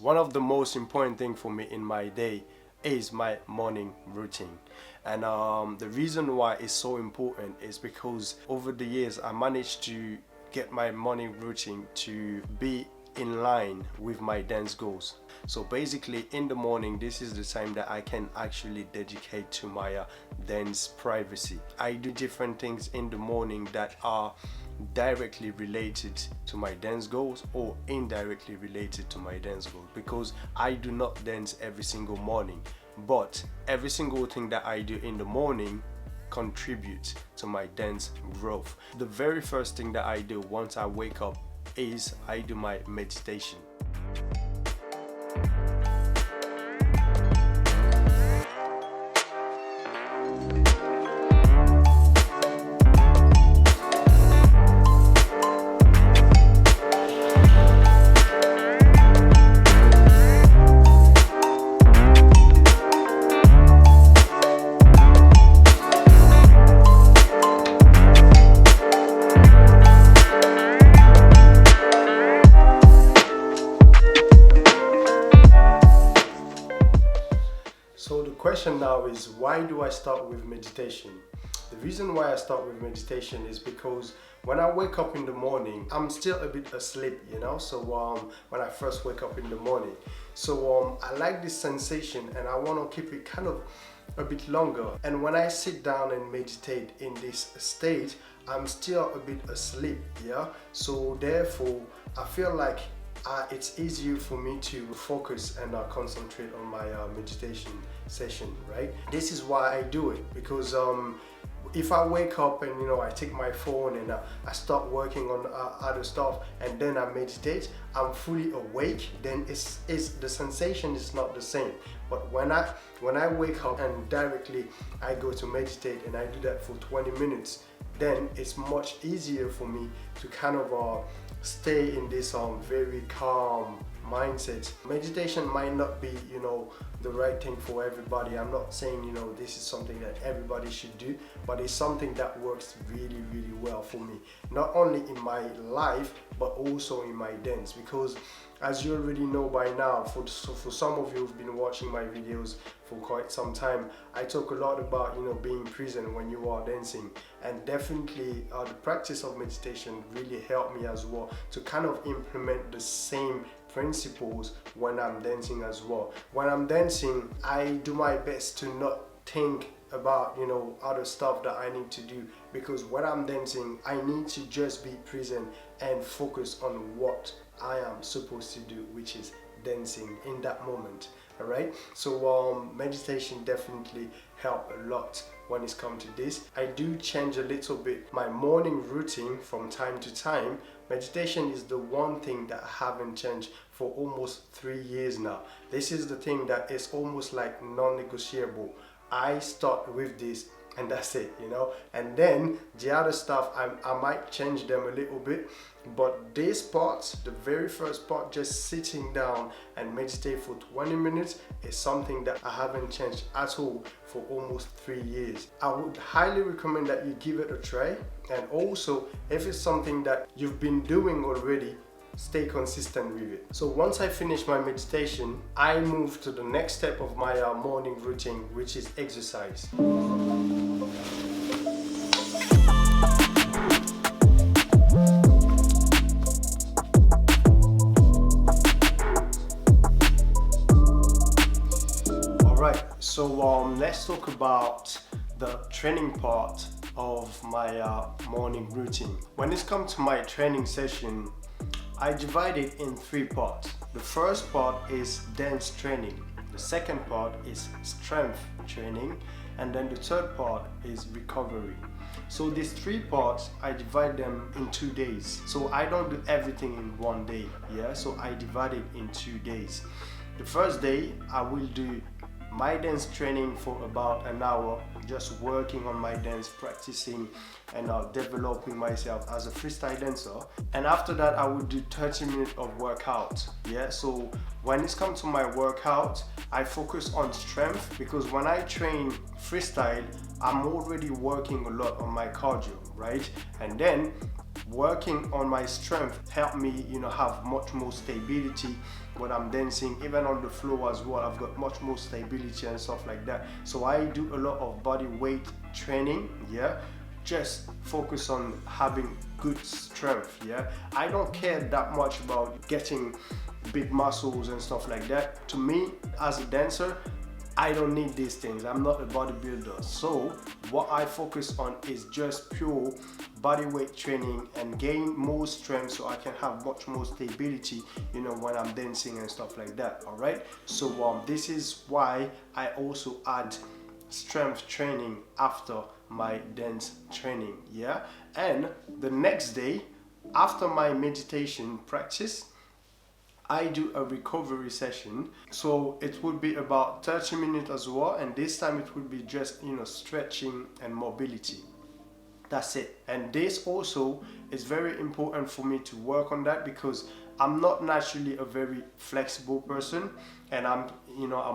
One of the most important thing for me in my day is my morning routine. And the reason why it's so important is because over the years I managed to get my morning routine to be in line with my dance goals. So basically in the morning, this is the time that I can actually dedicate to my dance privacy. I do different things in the morning that are directly related to my dance goals or indirectly related to my dance goals, because I do not dance every single morning, but every single thing that I do in the morning contributes to my dance growth. The very first thing that I do once I wake up is I do my meditation. So the question now is, why do I start with meditation? The reason why I start with meditation is because when I wake up in the morning, I'm still a bit asleep, so when I first wake up in the morning. So I like this sensation and I want to keep it kind of a bit longer. And when I sit down and meditate in this state, I'm still a bit asleep, So therefore, I feel like it's easier for me to focus and concentrate on my meditation session, right? This is why I do it, because if I wake up and I take my phone and I start working on other stuff and then I meditate, I'm fully awake, then it's the sensation is not the same. But when I wake up and directly I go to meditate and I do that for 20 minutes, then it's much easier for me to kind of stay in this very calm mindset. Meditation might not be the right thing for everybody. I'm not saying this is something that everybody should do, but it's something that works really well for me, not only in my life but also in my dance. Because as you already know by now, for some of you who've been watching my videos for quite some time, I talk a lot about being present when you are dancing, and definitely the practice of meditation really helped me as well to kind of implement the same principles when I'm dancing as well. When I'm dancing, I do my best to not think about other stuff that I need to do, because when I'm dancing I need to just be present and focus on what I am supposed to do, which is dancing in that moment. All right, so meditation definitely helped a lot when it's come to this. I do change a little bit my morning routine from time to time. Meditation is the one thing that I haven't changed for almost 3 years now. This is the thing that is almost like non-negotiable. I start with this and that's it, and then the other stuff I might change them a little bit, but this part, the very first part, just sitting down and meditate for 20 minutes, is something that I haven't changed at all for almost 3 years. I would highly recommend that you give it a try, and also if it's something that you've been doing already, stay consistent with it. So once I finish my meditation, I move to the next step of my morning routine, which is exercise. Alright, so let's talk about the training part of my morning routine. When it's come to my training session, I divide it in 3 parts. The first part is dance training, the second part is strength training, and then the third part is recovery. So these 3 parts, I divide them in 2 days. So I don't do everything in one day, so I divide it in 2 days. The first day, I will do my dance training for about an hour, just working on my dance, practicing and developing myself as a freestyle dancer. And after that, I would do 30 minutes of workout. So when it's come to my workout, I focus on strength, because when I train freestyle, I'm already working a lot on my cardio, right? And then working on my strength helped me, have much more stability when I'm dancing. Even on the floor as well, I've got much more stability and stuff like that. So I do a lot of body weight training, yeah, just focus on having good strength. Yeah, I don't care that much about getting big muscles and stuff like that. To me, as a dancer, I don't need these things. I'm not a bodybuilder. So what I focus on is just pure body weight training and gain more strength so I can have much more stability, when I'm dancing and stuff like that. All right. So this is why I also add strength training after my dance training. Yeah. And the next day, after my meditation practice, I do a recovery session. So it would be about 30 minutes as well, and this time it would be just stretching and mobility. That's it. And this also is very important for me to work on that, because I'm not naturally a very flexible person, and I'm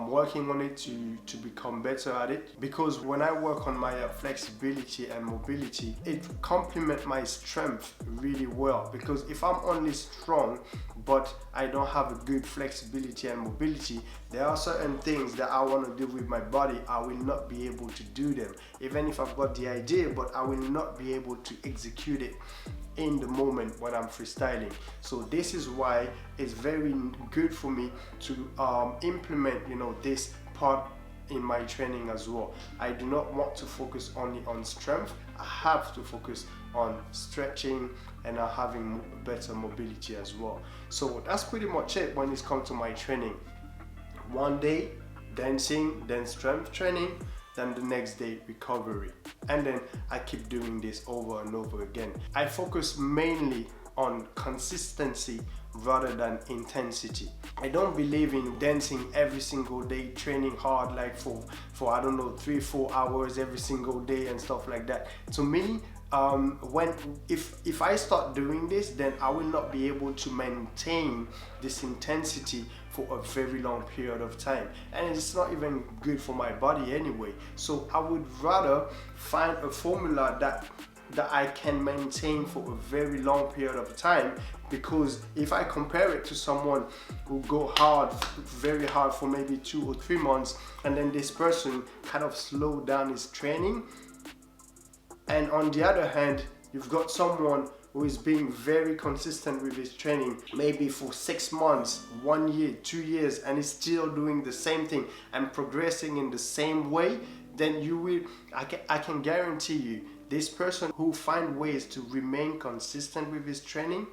working on it to become better at it, because when I work on my flexibility and mobility, it complements my strength really well. Because if I'm only strong but I don't have a good flexibility and mobility, there are certain things that I want to do with my body, I will not be able to do them, even if I've got the idea, but I will not be able to execute it in the moment when I'm freestyling. So this is why it's very good for me to implement this part in my training as well. I do not want to focus only on strength. I have to focus on stretching and having better mobility as well. So that's pretty much it when it comes to my training. One day dancing, then strength training, then the next day recovery, and then I keep doing this over and over again. I focus mainly on consistency rather than intensity. I don't believe in dancing every single day, training hard like for I don't know, 3-4 hours every single day and stuff like that. To me, if I start doing this, then I will not be able to maintain this intensity for a very long period of time, and it's not even good for my body anyway. So I would rather find a formula that I can maintain for a very long period of time, because if I compare it to someone who go hard, very hard for maybe 2 or 3 months, and then this person kind of slow down his training, and on the other hand, you've got someone who is being very consistent with his training, maybe for 6 months, 1 year, 2 years, and is still doing the same thing and progressing in the same way, then you will, I can guarantee you, this person who find ways to remain consistent with his training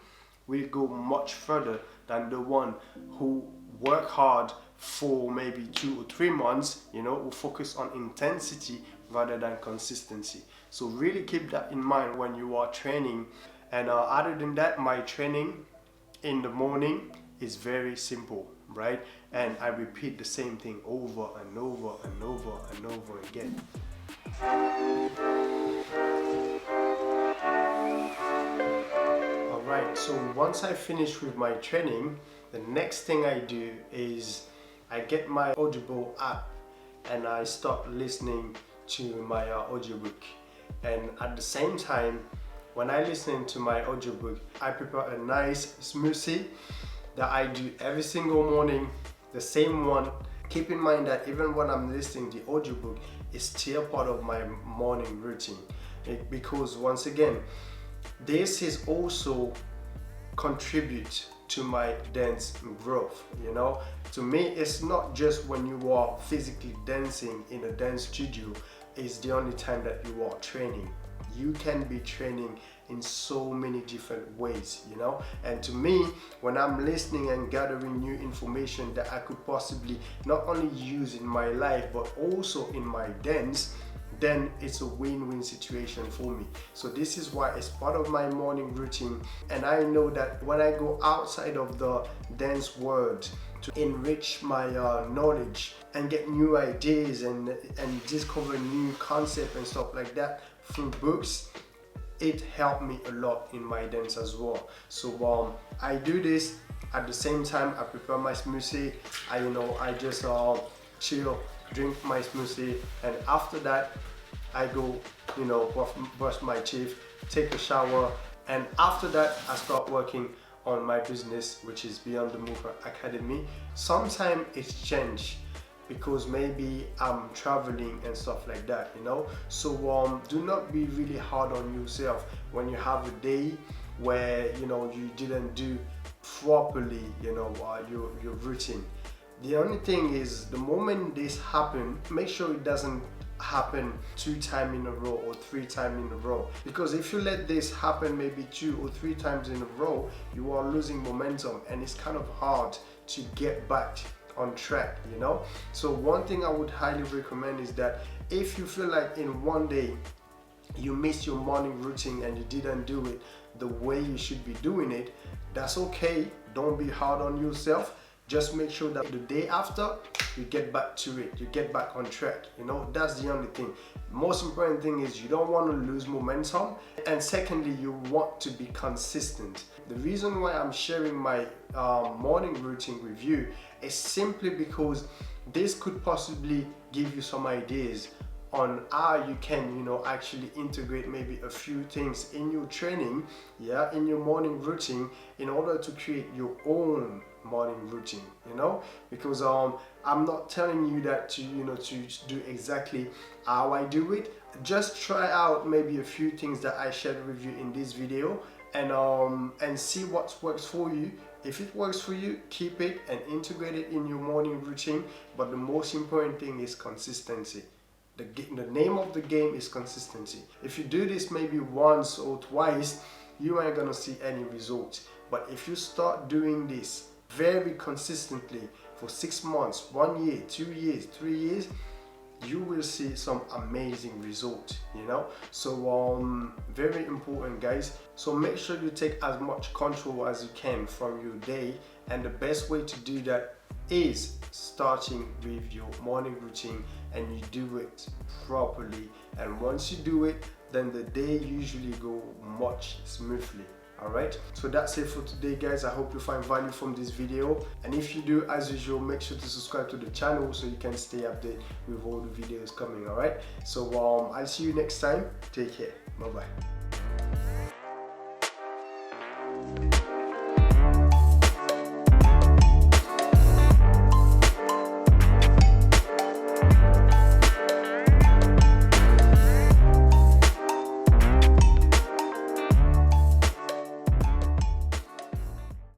will go much further than the one who work hard for maybe 2 or 3 months, who focus on intensity rather than consistency. So really keep that in mind when you are training. And other than that, my training in the morning is very simple, right? And I repeat the same thing over and over and over and over again. Alright, so once I finish with my training, the next thing I do is I get my Audible app and I start listening to my audiobook. And at the same time, when I listen to my audiobook, I prepare a nice smoothie that I do every single morning, the same one. Keep in mind that even when I'm listening to the audiobook, it's still part of my morning routine. Because once again, this is also contribute to my dance growth. To me, it's not just when you are physically dancing in a dance studio is the only time that you are training. You can be training in so many different ways, and to me, when I'm listening and gathering new information that I could possibly not only use in my life but also in my dance, then it's a win-win situation for me. So this is why it's part of my morning routine, and I know that when I go outside of the dance world to enrich my knowledge and get new ideas and discover new concepts and stuff like that through books, it helped me a lot in my dance as well. So I do this at the same time I prepare my smoothie. I just chill, drink my smoothie, and after that I go brush my teeth, take a shower, And after that, I start working on my business, which is Beyond the Move Academy. Sometimes it's changed because maybe I'm traveling and stuff like that, you know. So do not be really hard on yourself when you have a day where, you know, you didn't do properly, you know, your routine. The only thing is, the moment this happen, make sure it doesn't happen 2 times in a row or 3 times in a row, because if you let this happen maybe 2 or 3 times in a row, you are losing momentum and it's kind of hard to get back on track, you know. So one thing I would highly recommend is that if you feel like in one day you missed your morning routine and you didn't do it the way you should be doing it, that's okay. Don't be hard on yourself. Just make sure that the day after you get back to it, you get back on track, you know. That's the only thing. Most important thing is you don't want to lose momentum, and secondly, you want to be consistent. The reason why I'm sharing my morning routine with you is simply because this could possibly give you some ideas on how you can, you know, actually integrate maybe a few things in your training, yeah, in your morning routine, in order to create your own morning routine, you know. Because I'm not telling you that to, you know, to do exactly how I do it. Just try out maybe a few things that I shared with you in this video, and see what works for you. If it works for you, keep it and integrate it in your morning routine. But the most important thing is consistency. The name of the game is consistency. If you do this maybe once or twice, you ain't gonna see any results. But if you start doing this very consistently for 6 months, 1 year, 2 years, 3 years, you will see some amazing results, you know. So very important, guys. So make sure you take as much control as you can from your day, and the best way to do that is starting with your morning routine, and you do it properly. And once you do it, then the day usually go much smoothly. Alright, so that's it for today, guys. I hope you find value from this video, and if you do, as usual, make sure to subscribe to the channel so you can stay updated with all the videos coming. Alright, so I'll see you next time. Take care. Bye bye.